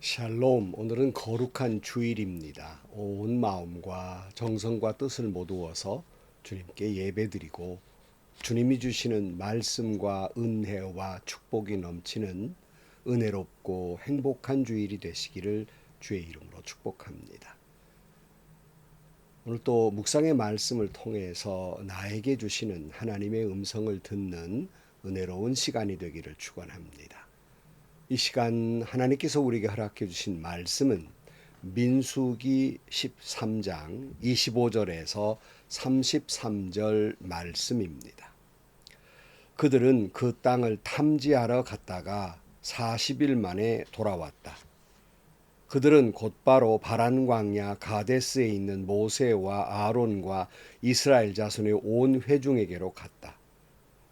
샬롬, 오늘은 거룩한 주일입니다. 온 마음과 정성과 뜻을 모두어서 주님께 예배드리고 주님이 주시는 말씀과 은혜와 축복이 넘치는 은혜롭고 행복한 주일이 되시기를 주의 이름으로 축복합니다. 오늘 또 묵상의 말씀을 통해서 나에게 주시는 하나님의 음성을 듣는 은혜로운 시간이 되기를 축원합니다. 이 시간 하나님께서 우리에게 허락해 주신 말씀은 민수기 13장 25절에서 33절 말씀입니다. 그들은 그 땅을 탐지하러 갔다가 40일 만에 돌아왔다. 그들은 곧바로 바란 광야 가데스에 있는 모세와 아론과 이스라엘 자손의 온 회중에게로 갔다.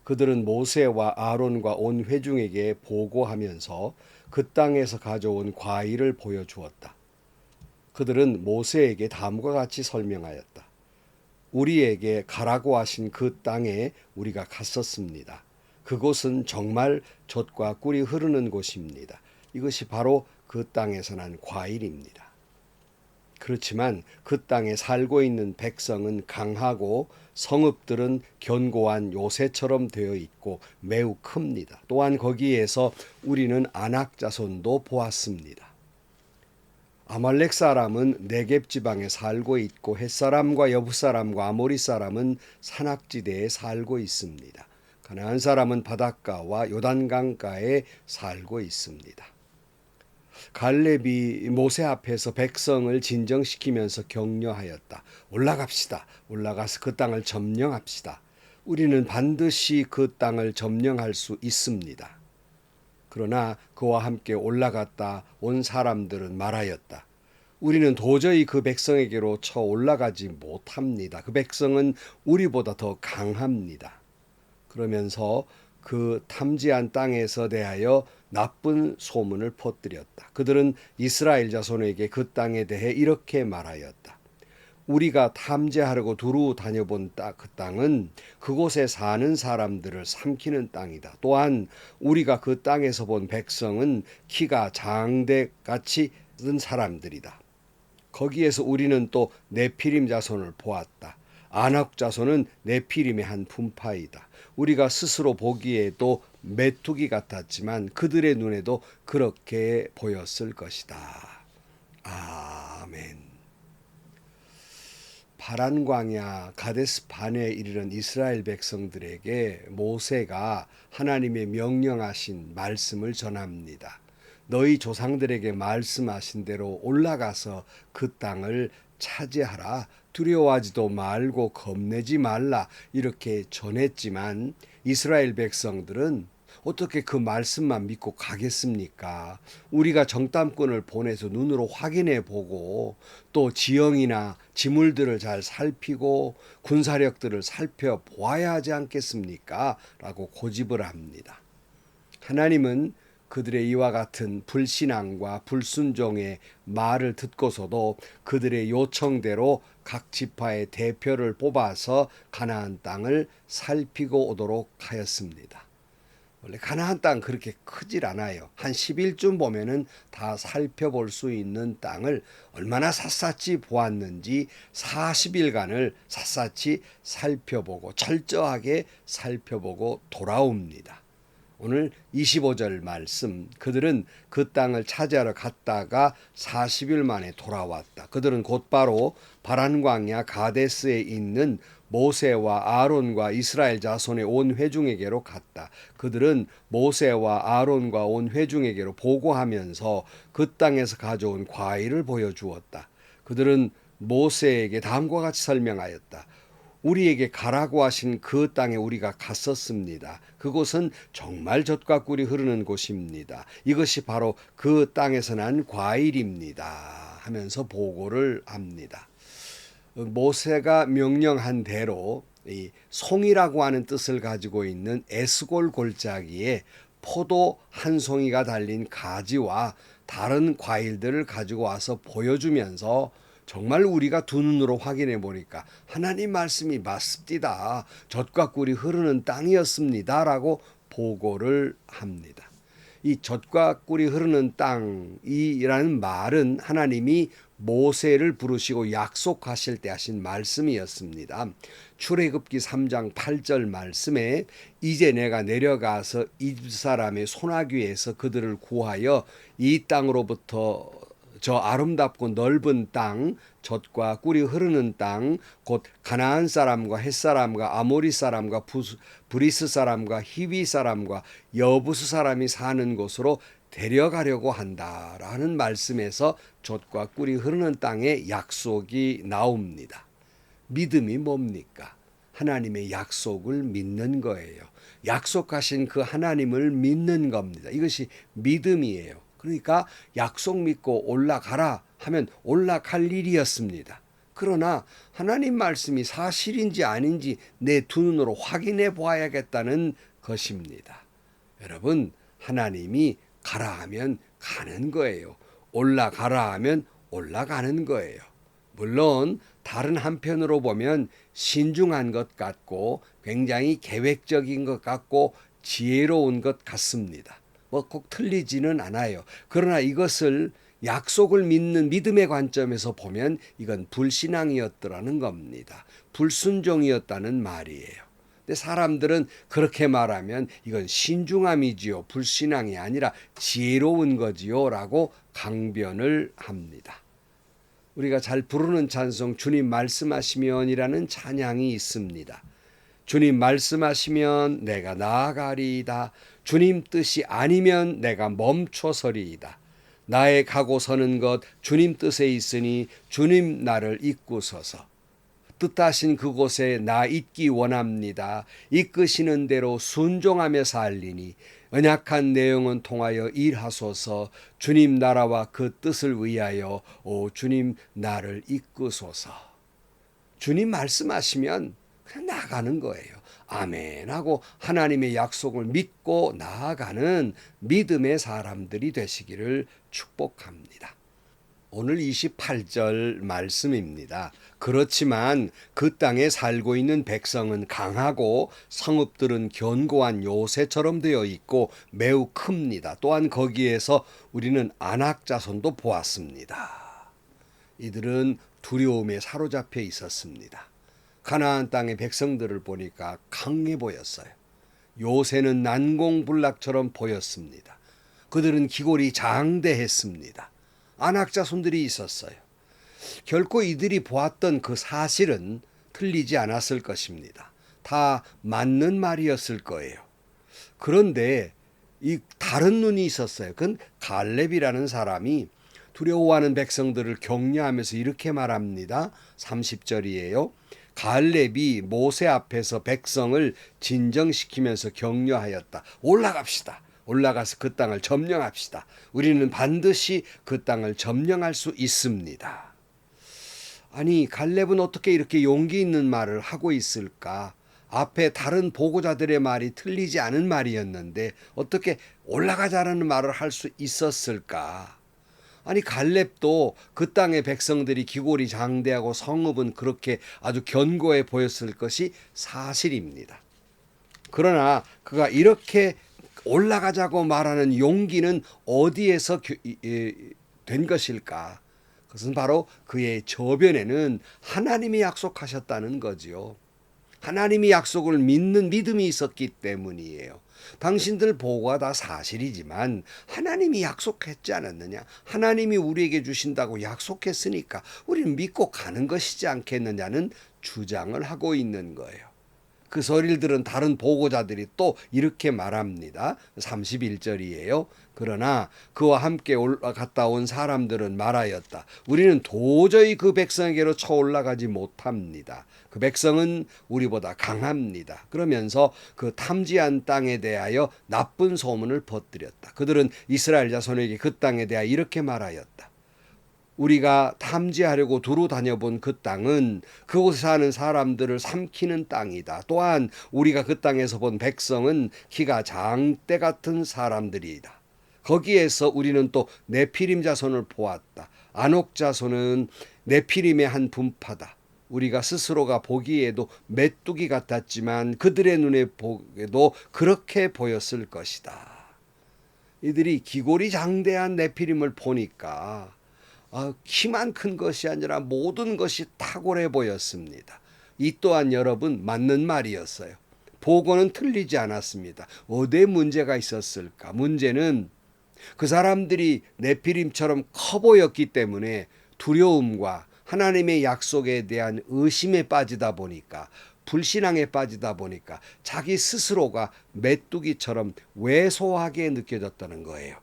그들은 모세와 아론과 온 회중에게 보고하면서 그 땅에서 가져온 과일을 보여주었다. 그들은 모세에게 다음과 같이 설명하였다. 우리에게 가라고 하신 그 땅에 우리가 갔었습니다. 그곳은 정말 젖과 꿀이 흐르는 곳입니다. 이것이 바로 그 땅에서 난 과일입니다. 그렇지만 그 땅에 살고 있는 백성은 강하고 성읍들은 견고한 요새처럼 되어 있고 매우 큽니다. 또한 거기에서 우리는 아낙 자손도 보았습니다. 아말렉 사람은 네겝 지방에 살고 있고 헷 사람과 여부 사람과 아모리 사람은 산악지대에 살고 있습니다. 가나안 사람은 바닷가와 요단강가에 살고 있습니다. 갈렙이 모세 앞에서 백성을 진정시키면서 격려하였다. 올라갑시다. 올라가서 그 땅을 점령합시다. 우리는 반드시 그 땅을 점령할 수 있습니다. 그러나 그와 함께 올라갔다 온 사람들은 말하였다. 우리는 도저히 그 백성에게로 쳐 올라가지 못합니다. 그 백성은 우리보다 더 강합니다. 그러면서 그 탐지한 땅에서 대하여 나쁜 소문을 퍼뜨렸다. 그들은 이스라엘 자손에게 그 땅에 대해 이렇게 말하였다. 우리가 탐지하려고 두루 다녀본 그 땅은 그곳에 사는 사람들을 삼키는 땅이다. 또한 우리가 그 땅에서 본 백성은 키가 장대같이 큰 사람들이다. 거기에서 우리는 또 네피림 자손을 보았다. 아낙 자손은 네피림의 한 분파이다. 우리가 스스로 보기에도 메뚜기 같았지만 그들의 눈에도 그렇게 보였을 것이다. 아멘. 파란 광야 가데스 바네에 이르는 이스라엘 백성들에게 모세가 하나님의 명령하신 말씀을 전합니다. 너희 조상들에게 말씀하신 대로 올라가서 그 땅을 차지하라. 두려워하지도 말고 겁내지 말라. 이렇게 전했지만 이스라엘 백성들은 어떻게 그 말씀만 믿고 가겠습니까? 우리가 정탐꾼을 보내서 눈으로 확인해 보고 또 지형이나 지물들을 잘 살피고 군사력들을 살펴보아야 하지 않겠습니까? 라고 고집을 합니다. 하나님은 그들의 이와 같은 불신앙과 불순종의 말을 듣고서도 그들의 요청대로 각 지파의 대표를 뽑아서 가나안 땅을 살피고 오도록 하였습니다. 원래 가나안 땅 그렇게 크질 않아요. 한 10일쯤 보면은 다 살펴볼 수 있는 땅을 얼마나 샅샅이 보았는지 40일간을 샅샅이 살펴보고 철저하게 살펴보고 돌아옵니다. 오늘 25절 말씀, 그들은 그 땅을 차지하러 갔다가 40일 만에 돌아왔다. 그들은 곧바로 바란 광야 가데스에 있는 모세와 아론과 이스라엘 자손의 온 회중에게로 갔다. 그들은 모세와 아론과 온 회중에게로 보고하면서 그 땅에서 가져온 과일을 보여주었다. 그들은 모세에게 다음과 같이 설명하였다. 우리에게 가라고 하신 그 땅에 우리가 갔었습니다. 그곳은 정말 젖과 꿀이 흐르는 곳입니다. 이것이 바로 그 땅에서 난 과일입니다. 하면서 보고를 합니다. 모세가 명령한 대로 이 송이라고 하는 뜻을 가지고 있는 에스골 골짜기에 포도 한 송이가 달린 가지와 다른 과일들을 가지고 와서 보여주면서 정말 우리가 두 눈으로 확인해 보니까 하나님 말씀이 맞습니다. 젖과 꿀이 흐르는 땅이었습니다. 라고 보고를 합니다. 이 젖과 꿀이 흐르는 땅이라는 말은 하나님이 모세를 부르시고 약속하실 때 하신 말씀이었습니다. 출애굽기 3장 8절 말씀에 이제 내가 내려가서 이집 사람의 소나귀에서 그들을 구하여 이 땅으로부터 저 아름답고 넓은 땅, 젖과 꿀이 흐르는 땅, 곧 가나안 사람과 헷 사람과 아모리 사람과 브리스 사람과 히위 사람과 여부수 사람이 사는 곳으로 데려가려고 한다라는 말씀에서 젖과 꿀이 흐르는 땅의 약속이 나옵니다. 믿음이 뭡니까? 하나님의 약속을 믿는 거예요. 약속하신 그 하나님을 믿는 겁니다. 이것이 믿음이에요. 그러니까 약속 믿고 올라가라 하면 올라갈 일이었습니다. 그러나 하나님 말씀이 사실인지 아닌지 내 두 눈으로 확인해 보아야겠다는 것입니다. 여러분, 하나님이 가라 하면 가는 거예요. 올라가라 하면 올라가는 거예요. 물론 다른 한편으로 보면 신중한 것 같고 굉장히 계획적인 것 같고 지혜로운 것 같습니다. 뭐 꼭 틀리지는 않아요. 그러나 이것을 약속을 믿는 믿음의 관점에서 보면 이건 불신앙이었더라는 겁니다. 불순종이었다는 말이에요. 근데 사람들은 그렇게 말하면 이건 신중함이지요. 불신앙이 아니라 지혜로운 거지요. 라고 강변을 합니다. 우리가 잘 부르는 찬송 주님 말씀하시면이라는 찬양이 있습니다. 주님 말씀하시면 내가 나아가리이다. 주님 뜻이 아니면 내가 멈춰서리이다. 나의 가고 서는 것 주님 뜻에 있으니 주님 나를 이끄소서. 뜻하신 그곳에 나 있기 원합니다. 이끄시는 대로 순종하며 살리니 언약한 내용은 통하여 일하소서. 주님 나라와 그 뜻을 위하여 오 주님 나를 이끄소서. 주님 말씀하시면 그냥 나가는 거예요. 아멘 하고 하나님의 약속을 믿고 나아가는 믿음의 사람들이 되시기를 축복합니다. 오늘 28절 말씀입니다. 그렇지만 그 땅에 살고 있는 백성은 강하고 성읍들은 견고한 요새처럼 되어 있고 매우 큽니다. 또한 거기에서 우리는 아낙 자손도 보았습니다. 이들은 두려움에 사로잡혀 있었습니다. 가나안 땅의 백성들을 보니까 강해 보였어요. 요새는 난공불락처럼 보였습니다. 그들은 기골이 장대했습니다. 아낙 자손들이 있었어요. 결코 이들이 보았던 그 사실은 틀리지 않았을 것입니다. 다 맞는 말이었을 거예요. 그런데 이 다른 눈이 있었어요. 그건 갈렙이라는 사람이 두려워하는 백성들을 격려하면서 이렇게 말합니다. 30절이에요. 갈렙이 모세 앞에서 백성을 진정시키면서 격려하였다. 올라갑시다. 올라가서 그 땅을 점령합시다. 우리는 반드시 그 땅을 점령할 수 있습니다. 아니, 갈렙은 어떻게 이렇게 용기 있는 말을 하고 있을까? 앞에 다른 보고자들의 말이 틀리지 않은 말이었는데 어떻게 올라가자라는 말을 할 수 있었을까? 아니, 갈렙도 그 땅의 백성들이 기골이 장대하고 성읍은 그렇게 아주 견고해 보였을 것이 사실입니다. 그러나 그가 이렇게 올라가자고 말하는 용기는 어디에서 된 것일까? 그것은 바로 그의 저변에는 하나님이 약속하셨다는 거지요. 하나님이 약속을 믿는 믿음이 있었기 때문이에요. 당신들 보고가 다 사실이지만 하나님이 약속했지 않았느냐? 하나님이 우리에게 주신다고 약속했으니까 우리는 믿고 가는 것이지 않겠느냐는 주장을 하고 있는 거예요. 그 소리를 들은 다른 보고자들이 또 이렇게 말합니다. 31절이에요. 그러나 그와 함께 올라갔다 온 사람들은 말하였다. 우리는 도저히 그 백성에게로 쳐 올라가지 못합니다. 그 백성은 우리보다 강합니다. 그러면서 그 탐지한 땅에 대하여 나쁜 소문을 퍼뜨렸다. 그들은 이스라엘 자손에게 그 땅에 대하여 이렇게 말하였다. 우리가 탐지하려고 두루 다녀본 그 땅은 그곳에 사는 사람들을 삼키는 땅이다. 또한 우리가 그 땅에서 본 백성은 키가 장대 같은 사람들이다. 거기에서 우리는 또 네피림 자손을 보았다. 아녹 자손은 네피림의 한 분파다. 우리가 스스로가 보기에도 메뚜기 같았지만 그들의 눈에 보기에도 그렇게 보였을 것이다. 이들이 기골이 장대한 네피림을 보니까 키만 큰 것이 아니라 모든 것이 탁월해 보였습니다. 이 또한 여러분 맞는 말이었어요. 보고는 틀리지 않았습니다. 어디에 문제가 있었을까? 문제는 그 사람들이 네피림처럼 커 보였기 때문에 두려움과 하나님의 약속에 대한 의심에 빠지다 보니까, 불신앙에 빠지다 보니까 자기 스스로가 메뚜기처럼 왜소하게 느껴졌다는 거예요.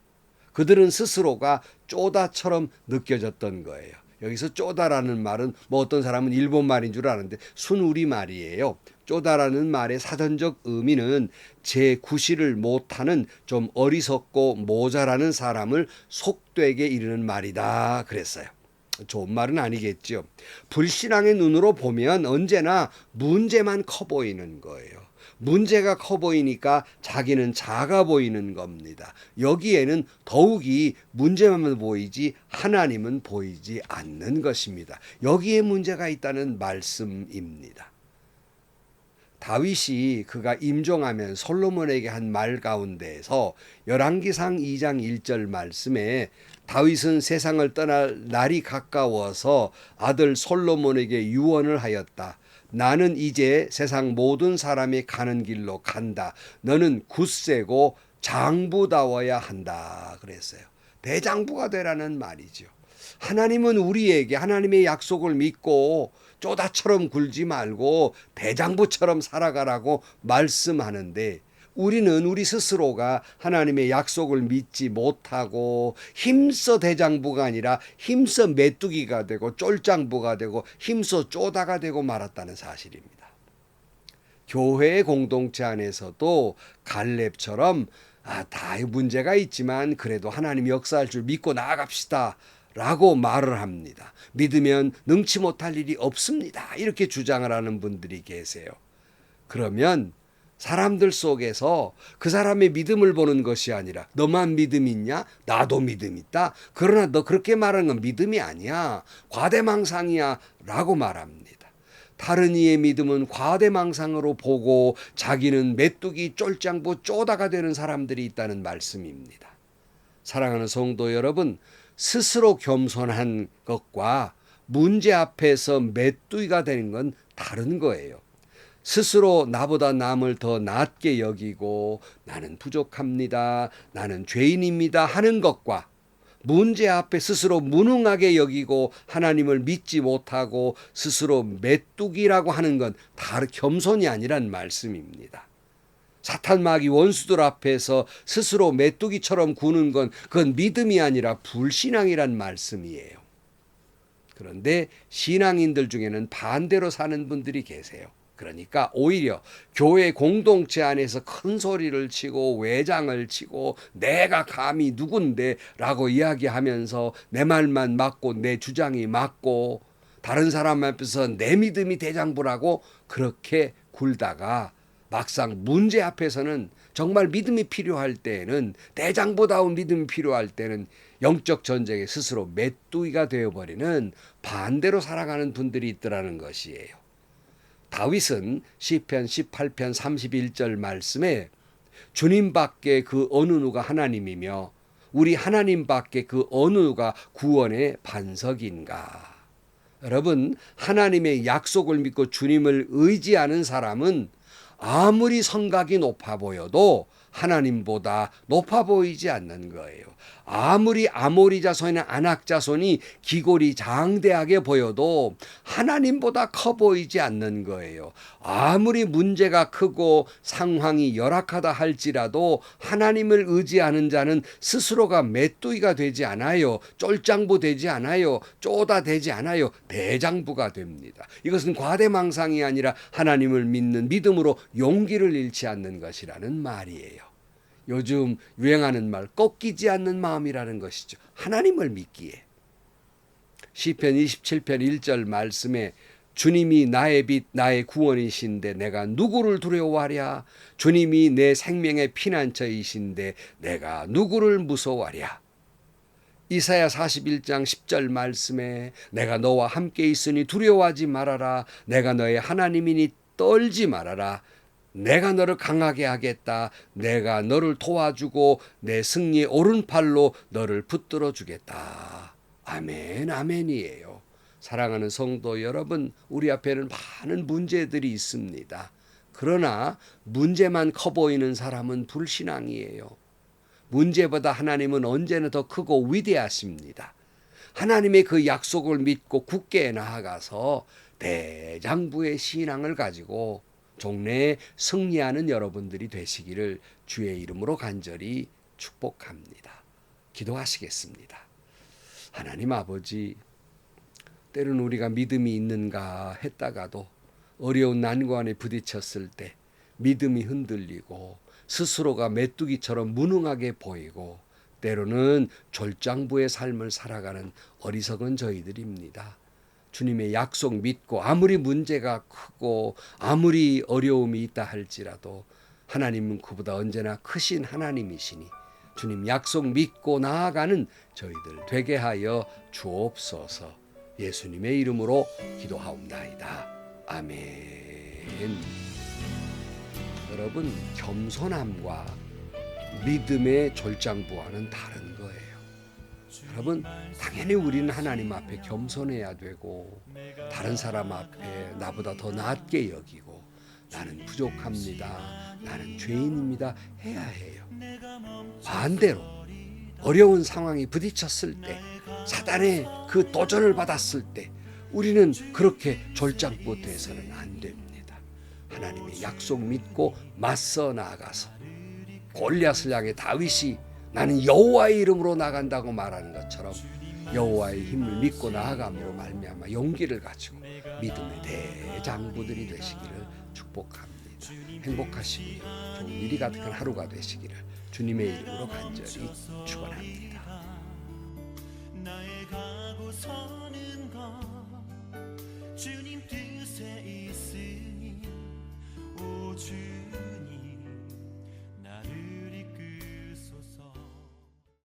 그들은 스스로가 쪼다처럼 느껴졌던 거예요. 여기서 쪼다라는 말은 어떤 사람은 일본 말인 줄 아는데 순우리 말이에요. 쪼다라는 말의 사전적 의미는 제9시를 못하는 좀 어리석고 모자라는 사람을 속되게 이르는 말이다 그랬어요. 좋은 말은 아니겠죠. 불신앙의 눈으로 보면 언제나 문제만 커 보이는 거예요. 문제가 커 보이니까 자기는 작아 보이는 겁니다. 여기에는 더욱이 문제만 보이지 하나님은 보이지 않는 것입니다. 여기에 문제가 있다는 말씀입니다. 다윗이 그가 임종하면 솔로몬에게 한 말 가운데에서 열왕기상 2장 1절 말씀에 다윗은 세상을 떠날 날이 가까워서 아들 솔로몬에게 유언을 하였다. 나는 이제 세상 모든 사람이 가는 길로 간다. 너는 굳세고 장부다워야 한다. 그랬어요. 대장부가 되라는 말이죠. 하나님은 우리에게 하나님의 약속을 믿고 쪼다처럼 굴지 말고 대장부처럼 살아가라고 말씀하는데, 우리는 우리 스스로가 하나님의 약속을 믿지 못하고 힘써 대장부가 아니라 힘써 메뚜기가 되고 쫄장부가 되고 힘써 쪼다가 되고 말았다는 사실입니다. 교회의 공동체 안에서도 갈렙처럼 다 문제가 있지만 그래도 하나님 역사할 줄 믿고 나아갑시다 라고 말을 합니다. 믿으면 능치 못할 일이 없습니다. 이렇게 주장을 하는 분들이 계세요. 그러면 사람들 속에서 그 사람의 믿음을 보는 것이 아니라 너만 믿음 있냐? 나도 믿음 있다. 그러나 너 그렇게 말하는 건 믿음이 아니야. 과대망상이야 라고 말합니다. 다른 이의 믿음은 과대망상으로 보고 자기는 메뚜기 쫄장부 쪼다가 되는 사람들이 있다는 말씀입니다. 사랑하는 성도 여러분, 스스로 겸손한 것과 문제 앞에서 메뚜기가 되는 건 다른 거예요. 스스로 나보다 남을 더 낮게 여기고 나는 부족합니다, 나는 죄인입니다 하는 것과 문제 앞에 스스로 무능하게 여기고 하나님을 믿지 못하고 스스로 메뚜기라고 하는 건 다른 겸손이 아니란 말씀입니다. 사탄 마귀 원수들 앞에서 스스로 메뚜기처럼 구는 건 그건 믿음이 아니라 불신앙이란 말씀이에요. 그런데 신앙인들 중에는 반대로 사는 분들이 계세요. 그러니까 오히려 교회 공동체 안에서 큰 소리를 치고 외장을 치고 내가 감히 누군데 라고 이야기하면서 내 말만 맞고 내 주장이 맞고 다른 사람 앞에서 내 믿음이 대장부라고 그렇게 굴다가 막상 문제 앞에서는 정말 믿음이 필요할 때에는 대장부다운 믿음이 필요할 때는 영적 전쟁에 스스로 메뚜기가 되어버리는 반대로 살아가는 분들이 있더라는 것이에요. 다윗은 시편 18편 31절 말씀에 주님밖에 그 어느 누가 하나님이며 우리 하나님밖에 그 어느 누가 구원의 반석인가. 여러분, 하나님의 약속을 믿고 주님을 의지하는 사람은 아무리 성각이 높아 보여도 하나님보다 높아 보이지 않는 거예요. 아무리 아모리 자손이나 아낙 자손이 기골이 장대하게 보여도 하나님보다 커 보이지 않는 거예요. 아무리 문제가 크고 상황이 열악하다 할지라도 하나님을 의지하는 자는 스스로가 메뚜기가 되지 않아요. 쫄장부 되지 않아요. 쪼다 되지 않아요. 대장부가 됩니다. 이것은 과대망상이 아니라 하나님을 믿는 믿음으로 용기를 잃지 않는 것이라는 말이에요. 요즘 유행하는 말 꺾이지 않는 마음이라는 것이죠. 하나님을 믿기에. 시편 27편 1절 말씀에 주님이 나의 빛 나의 구원이신데 내가 누구를 두려워하랴. 주님이 내 생명의 피난처이신데 내가 누구를 무서워하랴. 이사야 41장 10절 말씀에 내가 너와 함께 있으니 두려워하지 말아라. 내가 너의 하나님이니 떨지 말아라. 내가 너를 강하게 하겠다. 내가 너를 도와주고 내 승리의 오른팔로 너를 붙들어 주겠다. 아멘, 아멘이에요. 사랑하는 성도 여러분, 우리 앞에는 많은 문제들이 있습니다. 그러나 문제만 커 보이는 사람은 불신앙이에요. 문제보다 하나님은 언제나 더 크고 위대하십니다. 하나님의 그 약속을 믿고 굳게 나아가서 대장부의 신앙을 가지고 종래에 승리하는 여러분들이 되시기를 주의 이름으로 간절히 축복합니다. 기도하시겠습니다. 하나님 아버지, 때로는 우리가 믿음이 있는가 했다가도 어려운 난관에 부딪혔을 때 믿음이 흔들리고 스스로가 메뚜기처럼 무능하게 보이고 때로는 졸장부의 삶을 살아가는 어리석은 저희들입니다. 주님의 약속 믿고 아무리 문제가 크고 아무리 어려움이 있다 할지라도 하나님은 그보다 언제나 크신 하나님이시니 주님 약속 믿고 나아가는 저희들 되게 하여 주옵소서. 예수님의 이름으로 기도하옵나이다. 아멘. 여러분, 겸손함과 믿음의 졸장부와는 다른 거예요. 여러분, 당연히 우리는 하나님 앞에 겸손해야 되고 다른 사람 앞에 나보다 더 낮게 여기고 나는 부족합니다, 나는 죄인입니다 해야 해요. 반대로 어려운 상황이 부딪혔을 때, 사단의 그 도전을 받았을 때 우리는 그렇게 졸장부돼서는 안 됩니다. 하나님의 약속 믿고 맞서 나아가서 골리앗을 향해 다윗이 나는 여호와의 이름으로 나간다고 말하는 것처럼 여호와의 힘을 믿고 나아감으로 말미암아 용기를 가지고 믿음의 대장부들이 되시기를 축복합니다. 행복하시고 좋은 일이 가득한 하루가 되시기를 주님의 이름으로 간절히 축원합니다.